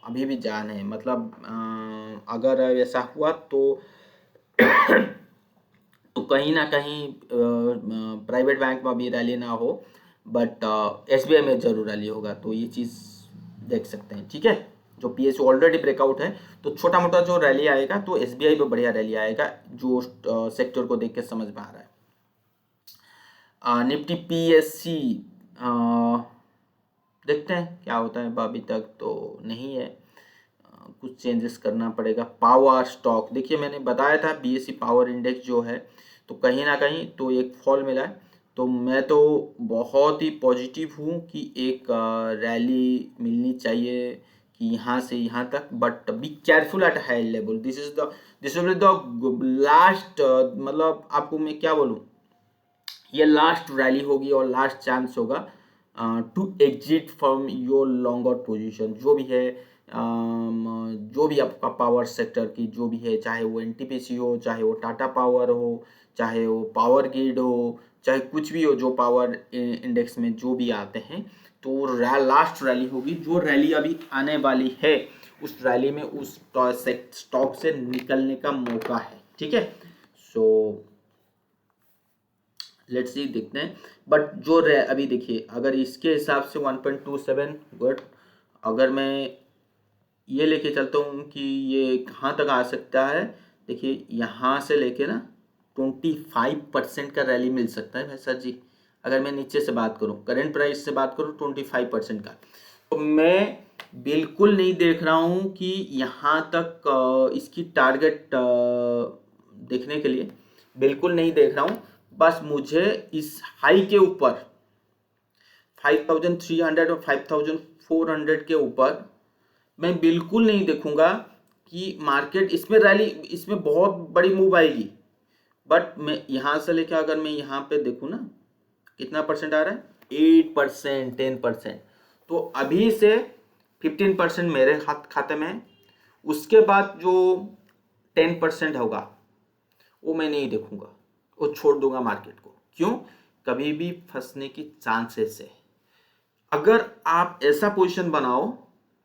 अभी भी जान है, मतलब अगर ऐसा हुआ तो तो कहीं ना कहीं प्राइवेट बैंक में अभी रैली ना हो, बट SBI में जरूर रैली होगा, तो ये चीज़ देख सकते हैं, ठीक है। जो PSU ऑलरेडी ब्रेकआउट है, तो छोटा मोटा जो रैली आएगा तो SBI पे बढ़िया रैली आएगा, जो सेक्टर को देख के समझ में आ रहा है। निफ्टी PSC देखते हैं क्या होता है, अभी तक तो नहीं है, कुछ चेंजेस करना पड़ेगा। पावर स्टॉक देखिए, मैंने बताया था BSE पावर इंडेक्स जो है, तो कहीं ना कहीं तो एक फॉल मिला है। तो मैं तो बहुत ही पॉजिटिव हूँ कि एक रैली मिलनी चाहिए कि यहाँ से यहाँ तक, but be careful at high level. This will be the last, मतलब आपको मैं क्या बोलूँ, ये लास्ट रैली होगी और लास्ट चांस होगा to exit from your longer position, जो भी है, जो भी आपका पावर सेक्टर की जो भी है, चाहे वो NTPC हो, चाहे वो टाटा पावर हो, चाहे वो पावर ग्रिड हो, चाहे कुछ भी हो, जो पावर इंडेक्स में जो भी आते हैं, तो लास्ट रैली होगी। जो रैली अभी आने वाली है, उस रैली में उस स्टॉक से निकलने का मौका है, ठीक है। सो लेट्स सी, देखते हैं। बट जो अभी देखिए, अगर इसके हिसाब से 1.27 गुड, अगर मैं ये लेके चलता हूँ कि ये कहाँ तक आ सकता है, देखिए यहाँ से लेके ना 25% का रैली मिल सकता है भाई सर जी। अगर मैं नीचे से बात करूँ, करंट प्राइस से बात करूँ 25% का, तो मैं बिल्कुल नहीं देख रहा हूँ कि यहाँ तक इसकी टारगेट देखने के लिए बिल्कुल नहीं देख रहा हूँ। बस मुझे इस हाई के ऊपर 5300 और 5400 के ऊपर मैं बिल्कुल नहीं देखूंगा कि मार्केट इसमें रैली, इसमें बहुत बड़ी मूव आएगी। बट मैं यहाँ से लेकर अगर मैं यहाँ पे देखूँ ना, कितना परसेंट आ रहा है, 8%, 10%। तो अभी से 15% मेरे खाते में है, उसके बाद जो 10% होगा वो मैं नहीं देखूंगा, वो छोड़ दूंगा मार्केट को। क्यों? कभी भी फंसने की चांसेस है। अगर आप ऐसा पोजीशन बनाओ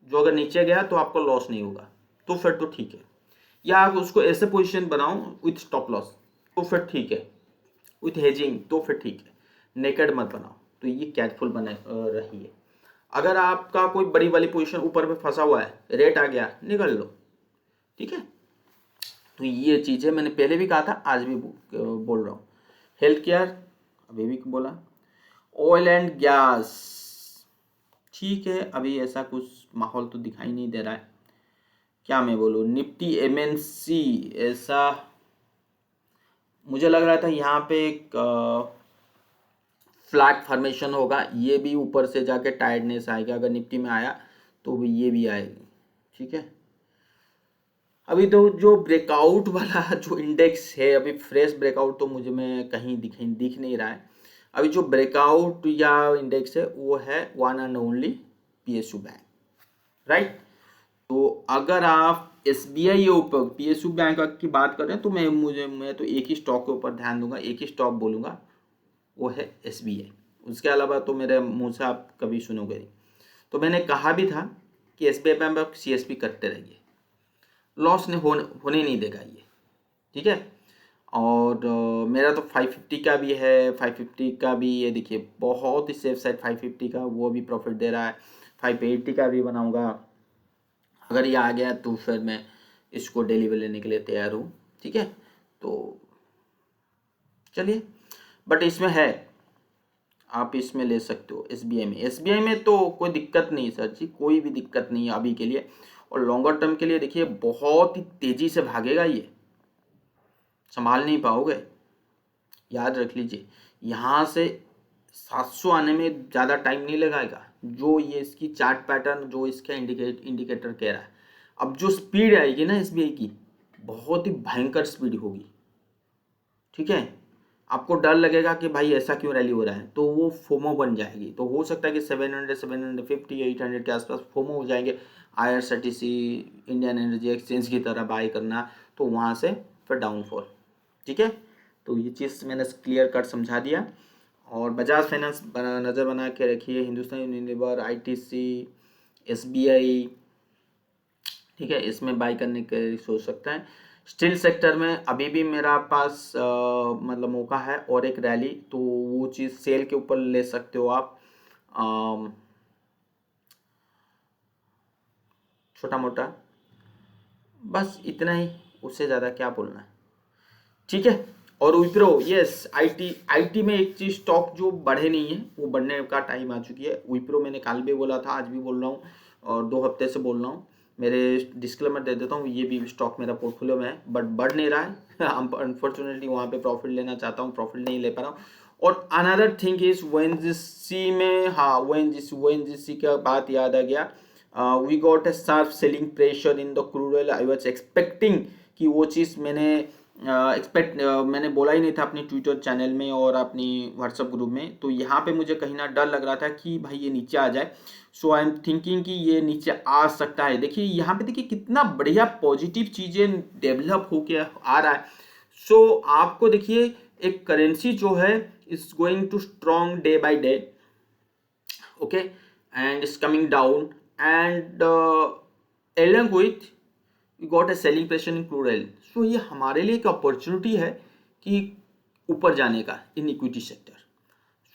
जो अगर नीचे गया तो आपको लॉस नहीं होगा, तो फिर तो ठीक है। या आप उसको ऐसे पोजीशन बनाओ विथ स्टॉप लॉस, तो फिर ठीक है। विथ हेजिंग तो फिर ठीक है। नेकेड मत बनाओ। तो ये केयरफुल बने रहिए। अगर आपका कोई बड़ी वाली पोजीशन ऊपर में फंसा हुआ है, रेट आ गया, निकल लो, ठीक है। तो ये चीज़ें मैंने पहले भी कहा था, आज भी बोल रहा हूँ। हेल्थ केयर अभी भी बोला। ऑयल एंड गैस ठीक है, अभी ऐसा कुछ माहौल तो दिखाई नहीं दे रहा है। क्या मैं बोलूँ, निफ्टी MNC ऐसा मुझे लग रहा था यहाँ पे एक फ्लैट फॉर्मेशन होगा, ये भी ऊपर से जाके टायर्डनेस आएगा। अगर निफ्टी में आया तो ये भी आएगी, ठीक है। अभी तो जो ब्रेकआउट वाला जो इंडेक्स है, अभी फ्रेश ब्रेकआउट तो मुझे में कहीं दिख नहीं रहा है। अभी जो ब्रेकआउट या इंडेक्स है वो है one and only PSU bank, right. तो अगर आप SBI के ऊपर PSU बैंक की बात करें तो मैं तो एक ही स्टॉक के ऊपर ध्यान दूंगा, एक ही स्टॉक बोलूँगा, वो है SBI। उसके अलावा तो मेरे मुंह से आप कभी सुनोगे नहीं। तो मैंने कहा भी था कि SBI बैंक आप CSP करते रहिए, लॉस होने नहीं देगा ये, ठीक है। और मेरा तो 550 का भी है, 550 का भी ये देखिए बहुत ही सेफ साइड 550 का, वो भी प्रॉफिट दे रहा है। 580 का भी बनाऊंगा, अगर ये आ गया तो फिर मैं इसको डिलीवर लेने के लिए तैयार हूँ, ठीक है। तो चलिए, बट इसमें है, आप इसमें ले सकते हो SBI में तो कोई दिक्कत नहीं सर जी, कोई भी दिक्कत नहीं है अभी के लिए। और लॉन्गर टर्म के लिए देखिए बहुत ही तेज़ी से भागेगा, ये संभाल नहीं पाओगे, याद रख लीजिए। यहाँ से 700 आने में ज़्यादा टाइम नहीं लगाएगा, जो ये इसकी चार्ट पैटर्न जो इसका इंडिकेटर कह रहा है। अब जो स्पीड आएगी ना एसबीआई की, बहुत ही भयंकर स्पीड होगी, ठीक है। आपको डर लगेगा कि भाई ऐसा क्यों रैली हो रहा है, तो वो फोमो बन जाएगी। तो हो सकता है कि 700, 750, 800 के आसपास फोमो हो जाएंगे। IRCTC, इंडियन एनर्जी एक्सचेंज की तरह बाय करना, तो वहाँ से फिर डाउनफॉल, ठीक है। तो ये चीज़ मैंने क्लियर कट समझा दिया। और बजाज फाइनेंस नज़र बना के रखिए, हिंदुस्तान यूनिलीवर, ITC, SBI, ठीक है, इसमें बाई करने के सोच सकते हैं। स्टील सेक्टर में अभी भी मेरा पास मतलब मौका है, और एक रैली, तो वो चीज़ सेल के ऊपर ले सकते हो आप। छोटा मोटा बस इतना ही, उससे ज़्यादा क्या बोलना है, ठीक है। और विप्रो, यस, आईटी में एक चीज स्टॉक जो बढ़े नहीं है, वो बढ़ने का टाइम आ चुकी है। विप्रो मैंने कल भी बोला था, आज भी बोल रहा हूँ, और 2 हफ्ते से बोल रहा हूँ। मेरे डिस्क्लेमर दे देता हूँ, ये भी स्टॉक मेरा पोर्टफोलियो में है, बट बढ़ नहीं रहा है। अनफॉर्चुनेटली वहाँ पे प्रॉफिट लेना चाहता हूँ, प्रॉफिट नहीं ले पा रहा हूँ। और अनदर थिंग इज ओएनजीसी में, हाँ, ओएनजीसी का बात याद आ गया। We got a sharp selling pressure in the crude oil. I was expecting कि वो चीज़ मैंने बोला ही नहीं था अपनी ट्विटर चैनल में और अपनी व्हाट्सएप ग्रुप में। तो यहाँ पे मुझे कहीं ना डर लग रहा था कि भाई ये नीचे आ जाए। सो आई एम थिंकिंग कि ये नीचे आ सकता है। देखिए यहाँ पे, देखिए कितना बढ़िया पॉजिटिव चीज़ें डेवलप होके आ रहा है। सो आपको देखिए, एक करेंसी जो है is going to strong day by day, okay, and it's coming down, and along with we got a selling pressure in crude oil. So ये हमारे लिए एक अपॉर्चुनिटी है कि ऊपर जाने का in equity sector.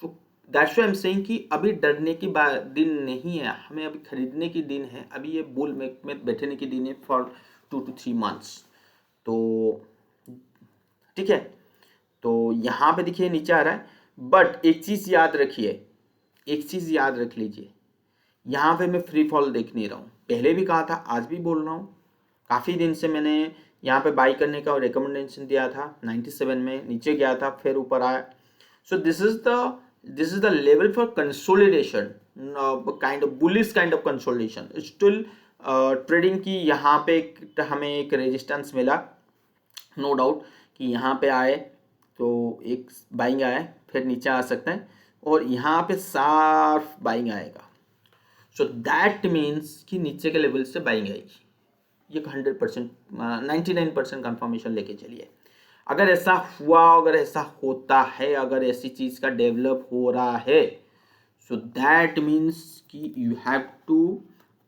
So that's why I am saying कि अभी डरने की दिन नहीं है, हमें अभी खरीदने की दिन है। अभी ये बुल में बैठने की दिन है फॉर 2 to 3 months। तो ठीक है, तो यहाँ पे देखिए नीचे आ रहा है, बट एक चीज़ याद रखिए, एक चीज़ याद रख लीजिए, यहाँ पे मैं फ्री फॉल देख नहीं रहा हूँ। पहले भी कहा था, आज भी बोल रहा हूँ, काफ़ी दिन से मैंने यहाँ पे बाई करने का रिकमेंडेशन दिया था। 97 में नीचे गया था, फिर ऊपर आया। सो this is the level for consolidation, kind of bullish kind of consolidation still trading की। यहाँ पे हमें एक रेजिस्टेंस मिला, नो डाउट, कि यहाँ पे आए तो एक बाइंग आए, फिर नीचे आ सकते हैं, और यहाँ पे साफ बाइंग आएगा। सो दैट मीन्स कि नीचे के लेवल से बाइंग आएगी। ये 100%, 99% कंफर्मेशन लेके चलिए। अगर ऐसा हुआ, अगर ऐसा होता है, अगर ऐसी चीज़ का डेवलप हो रहा है, सो दैट मीन्स कि यू हैव टू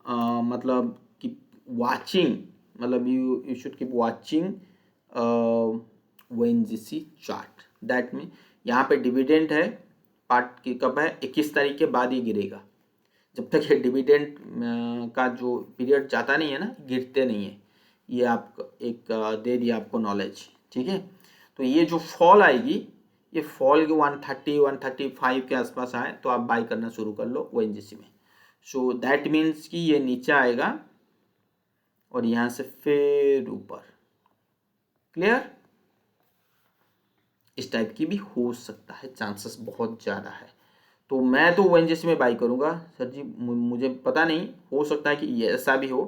मतलब कीप वाचिंग, मतलब you should keep watching ONGC chart. That mean यहाँ पे डिविडेंड है, पार्ट की कब है, 21 तारीख के बाद ही गिरेगा। जब तक ये डिविडेंड का जो पीरियड जाता नहीं है ना, गिरते नहीं है। ये आपको एक दे दिया आपको नॉलेज, ठीक है। तो ये जो फॉल आएगी, ये फॉल के 130, 135 के आसपास आए तो आप बाई करना शुरू कर लो ONGC में। सो दैट मीन्स कि ये नीचे आएगा और यहाँ से फिर ऊपर। क्लियर? इस टाइप की भी हो सकता है, चांसेस बहुत ज़्यादा है। तो मैं तो ONGC में बाई करूँगा सर जी। मुझे पता नहीं, हो सकता है कि ये ऐसा भी हो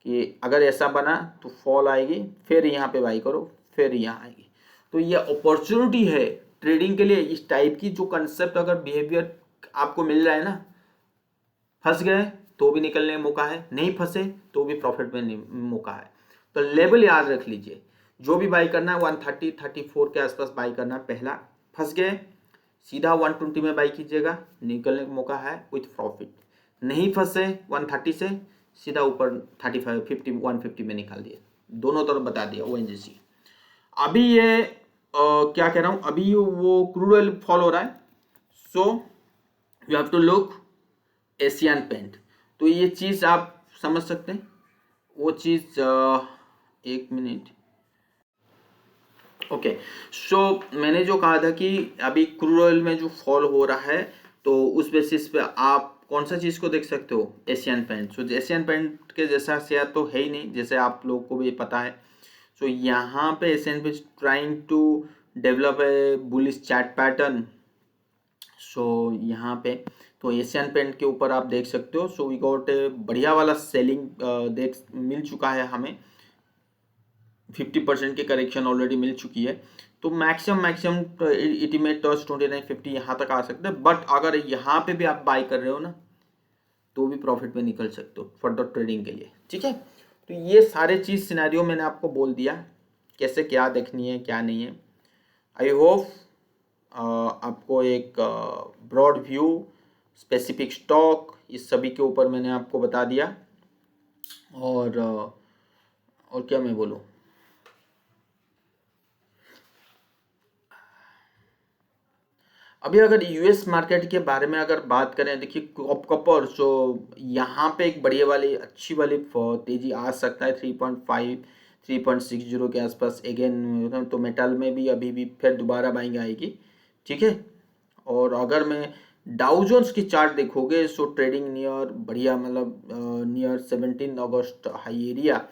कि अगर ऐसा बना तो फॉल आएगी, फिर यहाँ पे बाई करो, फिर यहाँ आएगी। तो ये अपॉर्चुनिटी है ट्रेडिंग के लिए। इस टाइप की जो कंसेप्ट अगर बिहेवियर आपको मिल रहा है ना, फंस गए तो भी निकलने का मौका है, नहीं फंसे तो भी प्रॉफिट में मौका है। तो लेवल याद रख लीजिए, जो भी बाई करना है 130, 34 के आसपास बाई करना। पहला फंस गए, सीधा 120 में बाई कीजिएगा, निकलने का मौका है विथ प्रॉफिट। नहीं फंसे 130 से, सीधा ऊपर 35, 50, 150 में निकाल दिए। दोनों तरफ बता दिया ONGC। अभी ये क्या कह रहा हूँ, अभी वो क्रूड ऑयल फॉल हो रहा है। So you have to look Asian paint. तो ये चीज़ आप समझ सकते हैं, वो चीज़ एक मिनट। ओके, सो मैंने जो कहा था कि अभी क्रूड ऑयल में जो फॉल हो रहा है, तो उस बेसिस पे आप कौन सा चीज़ को देख सकते हो, एशियन पेंट। सो एशियन पेंट के जैसा शेयर तो है ही नहीं, जैसे आप लोगों को भी पता है। सो यहाँ पे Asian paint trying to develop a bullish chart pattern. So यहाँ पे तो एशियन पेंट के ऊपर आप देख सकते हो। सो वी गॉट बढ़िया वाला सेलिंग देख मिल चुका है हमें, 50% की करेक्शन ऑलरेडी मिल चुकी है। तो मैक्सिमम इट में टच 2950 यहाँ तक आ सकते हैं, बट अगर यहाँ पे भी आप बाई कर रहे हो ना तो भी प्रॉफिट में निकल सकते हो फर्दर ट्रेडिंग के लिए, ठीक है। तो ये सारे चीज़ सिनेरियो मैंने आपको बोल दिया, कैसे क्या देखनी है क्या नहीं है। आई होप आपको एक ब्रॉड व्यू, स्पेसिफिक स्टॉक, इस सभी के ऊपर मैंने आपको बता दिया। और क्या मैं बोलूँ, अभी अगर यूएस मार्केट के बारे में अगर बात करें, देखिए कॉपर, सो यहाँ पे एक बढ़िया वाली अच्छी वाली तेजी आ सकता है 3.5 3.60 के आसपास अगेन। तो मेटल में भी अभी भी फिर दोबारा बाइंग आएगी, ठीक है। और अगर मैं डाउ जोन्स की चार्ट देखोगे सो ट्रेडिंग नियर बढ़िया, मतलब near 17 August high area.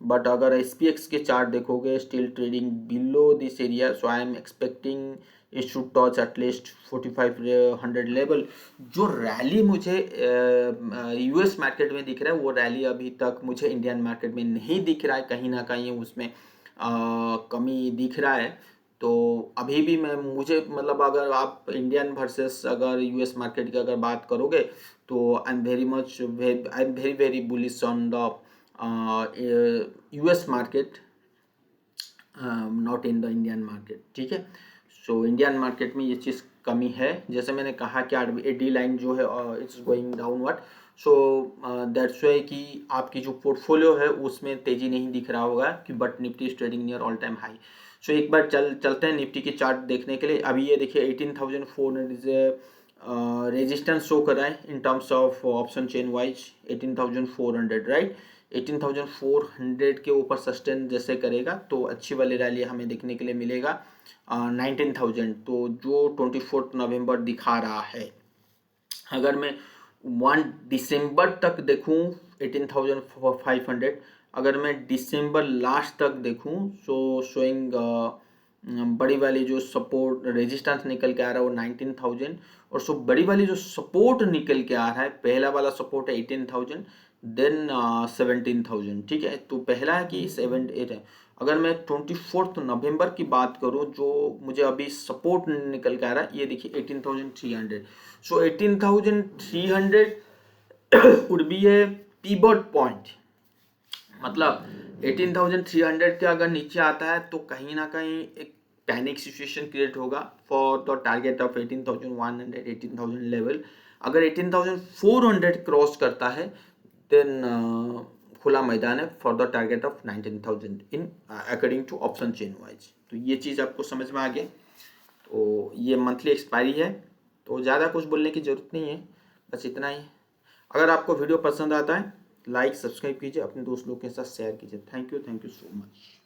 But अगर एसपीएक्स के चार्ट देखोगे still trading below this area, so I am expecting it should touch at least 4500 level. जो रैली मुझे यूएस मार्केट में दिख रहा है वो रैली अभी तक मुझे इंडियन मार्केट में नहीं दिख रहा है, कहीं ना कहीं उसमें कमी दिख रहा है। तो अभी भी मुझे मतलब अगर आप इंडियन वर्सेस अगर यूएस मार्केट की अगर बात करोगे तो I am very very bullish on the US market, not in the Indian market, ठीक है। सो इंडियन मार्केट में ये चीज़ कमी है, जैसे मैंने कहा कि एडी लाइन जो है it's going downward. So that's why कि आपकी जो पोर्टफोलियो है उसमें तेजी नहीं दिख रहा होगा कि but Nifty is trading near all time high. So एक बार चलते हैं निफ्टी की चार्ट देखने के लिए। अभी ये देखिए 18,400 रेजिस्टेंस शो कर रहा है in terms of option chain wise, 18,400 right. 18,400 के ऊपर सस्टेन जैसे करेगा तो अच्छी वाली रैली हमें देखने के लिए मिलेगा 19,000, तो जो 24 नवंबर दिखा रहा है। अगर मैं 1 दिसंबर तक देखूं 18,500, अगर मैं दिसंबर लास्ट तक देखूं सो शोइंग बड़ी वाली जो सपोर्ट रेजिस्टेंस निकल के आ रहा है वो 19,000, और सो बड़ी वाली जो सपोर्ट निकल के आ रहा है, पहला वाला सपोर्ट है 18,000, देन 17,000, ठीक है। तो पहला है कि 7-8 है। अगर मैं 24 नवंबर की बात करूं जो मुझे अभी सपोर्ट निकल के आ रहा है, ये देखिए 18,300। सो 18,300 would be A pivot point, मतलब 18,300 के अगर नीचे आता है तो कहीं ना कहीं एक पैनिक सिचुएशन क्रिएट होगा for the target of 18,100 18,000 level. अगर 18,400 क्रॉस करता है देन खुला मैदान है for the target of 19,000 in according to option chain wise. तो ये चीज़ आपको समझ में आ गया। तो ये मंथली एक्सपायरी है, तो ज़्यादा कुछ बोलने की ज़रूरत नहीं है, बस इतना ही। अगर आपको वीडियो पसंद आता है लाइक सब्सक्राइब कीजिए, अपने दोस्त लोग के साथ शेयर कीजिए। Thank you so much.